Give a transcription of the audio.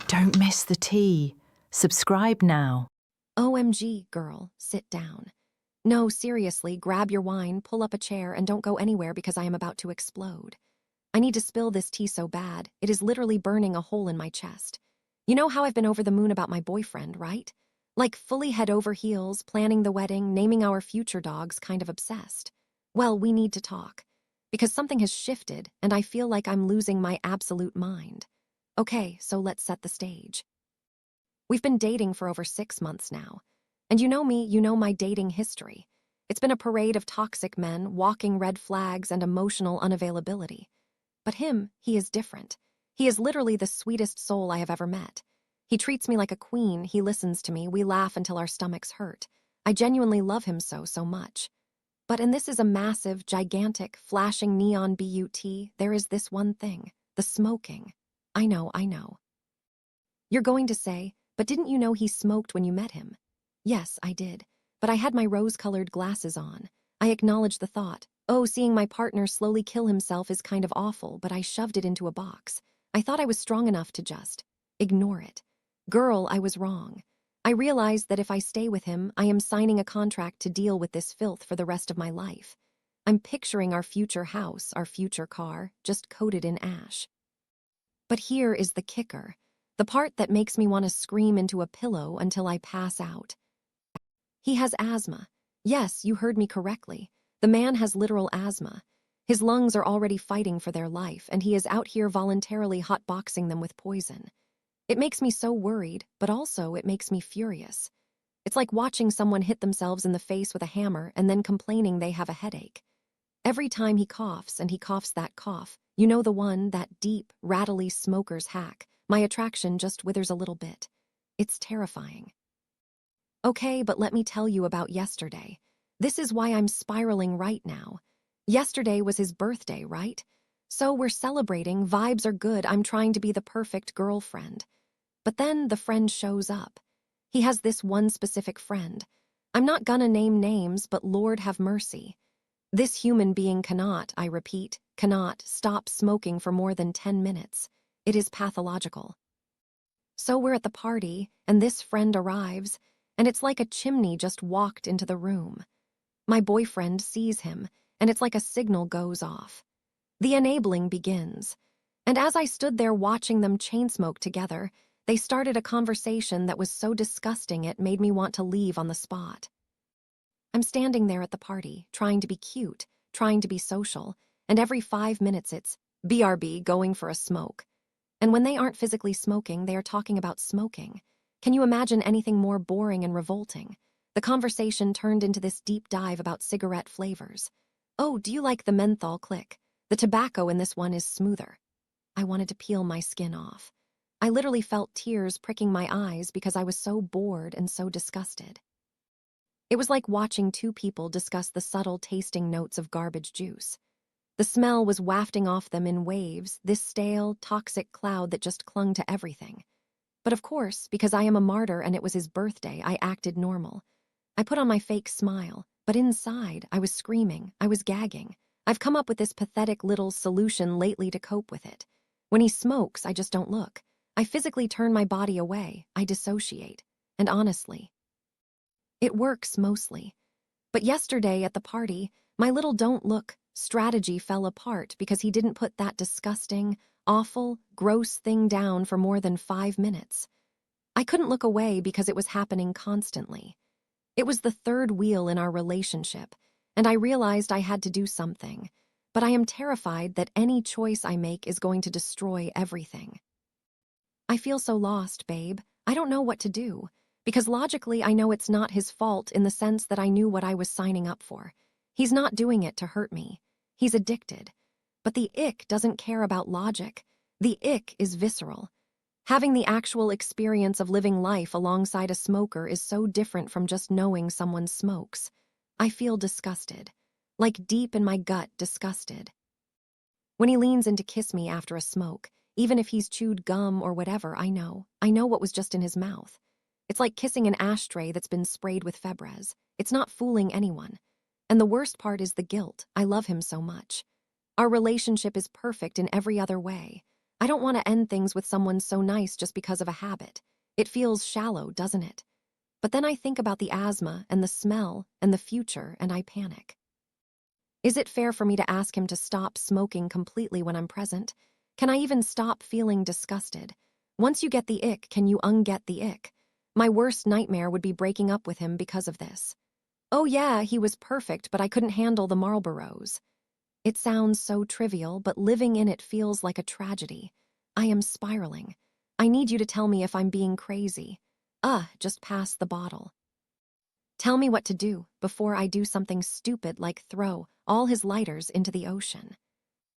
Don't miss the tea. Subscribe now. OMG, girl, sit down. No, seriously, grab your wine, pull up a chair, and don't go anywhere because I am about to explode. I need to spill this tea so bad, it is literally burning a hole in my chest. You know how I've been over the moon about my boyfriend, right? Like fully head over heels, planning the wedding, naming our future dogs, kind of obsessed. Well, we need to talk. Because something has shifted, and I feel like I'm losing my absolute mind. Okay, so let's set the stage. We've been dating for over 6 months now. And you know me, you know my dating history. It's been a parade of toxic men, walking red flags, and emotional unavailability. But him, he is different. He is literally the sweetest soul I have ever met. He treats me like a queen, he listens to me, we laugh until our stomachs hurt. I genuinely love him so much. And this is a massive, gigantic, flashing neon BUT, there is this one thing, the smoking. I know. You're going to say, but didn't you know he smoked when you met him? Yes, I did, but I had my rose-colored glasses on. I acknowledged the thought. Oh, seeing my partner slowly kill himself is kind of awful, but I shoved it into a box. I thought I was strong enough to just ignore it. Girl, I was wrong. I realized that if I stay with him, I am signing a contract to deal with this filth for the rest of my life. I'm picturing our future house, our future car, just coated in ash. But here is the kicker. The part that makes me want to scream into a pillow until I pass out. He has asthma. Yes, you heard me correctly. The man has literal asthma. His lungs are already fighting for their life, and he is out here voluntarily hotboxing them with poison. It makes me so worried, but also it makes me furious. It's like watching someone hit themselves in the face with a hammer and then complaining they have a headache. Every time he coughs, and he coughs that cough, you know the one, that deep, rattly smoker's hack, my attraction just withers a little bit. It's terrifying. Okay, but let me tell you about yesterday. This is why I'm spiraling right now. Yesterday was his birthday, right? So we're celebrating, vibes are good, I'm trying to be the perfect girlfriend. But then the friend shows up. He has this one specific friend. I'm not gonna name names, but Lord have mercy. This human being cannot, I repeat, cannot stop smoking for more than 10 minutes. It is pathological. So we're at the party, and this friend arrives, and it's like a chimney just walked into the room. My boyfriend sees him, and it's like a signal goes off. The enabling begins. And as I stood there watching them chain smoke together, they started a conversation that was so disgusting it made me want to leave on the spot. I'm standing there at the party, trying to be cute, trying to be social, and every 5 minutes it's BRB going for a smoke. And when they aren't physically smoking, they are talking about smoking. Can you imagine anything more boring and revolting? The conversation turned into this deep dive about cigarette flavors. Oh, do you like the menthol click? The tobacco in this one is smoother. I wanted to peel my skin off. I literally felt tears pricking my eyes because I was so bored and so disgusted. It was like watching two people discuss the subtle tasting notes of garbage juice. The smell was wafting off them in waves, this stale, toxic cloud that just clung to everything. But of course, because I am a martyr and it was his birthday, I acted normal. I put on my fake smile, but inside, I was screaming, I was gagging. I've come up with this pathetic little solution lately to cope with it. When he smokes, I just don't look. I physically turn my body away, I dissociate. And honestly, it works mostly. But yesterday at the party, my little don't look strategy fell apart because he didn't put that disgusting, awful, gross thing down for more than 5 minutes. I couldn't look away because it was happening constantly. It was the third wheel in our relationship, and I realized I had to do something. But I am terrified that any choice I make is going to destroy everything. I feel so lost, babe. I don't know what to do. Because logically, I know it's not his fault in the sense that I knew what I was signing up for. He's not doing it to hurt me. He's addicted. But the ick doesn't care about logic. The ick is visceral. Having the actual experience of living life alongside a smoker is so different from just knowing someone smokes. I feel disgusted. Like deep in my gut, disgusted. When he leans in to kiss me after a smoke, even if he's chewed gum or whatever, I know what was just in his mouth. It's like kissing an ashtray that's been sprayed with Febreze. It's not fooling anyone. And the worst part is the guilt. I love him so much. Our relationship is perfect in every other way. I don't want to end things with someone so nice just because of a habit. It feels shallow, doesn't it? But then I think about the asthma and the smell and the future, and I panic. Is it fair for me to ask him to stop smoking completely when I'm present? Can I even stop feeling disgusted? Once you get the ick, can you unget the ick? My worst nightmare would be breaking up with him because of this. Oh yeah, he was perfect, but I couldn't handle the Marlboros. It sounds so trivial, but living in it feels like a tragedy. I am spiraling. I need you to tell me if I'm being crazy. Just pass the bottle. Tell me what to do before I do something stupid like throw all his lighters into the ocean.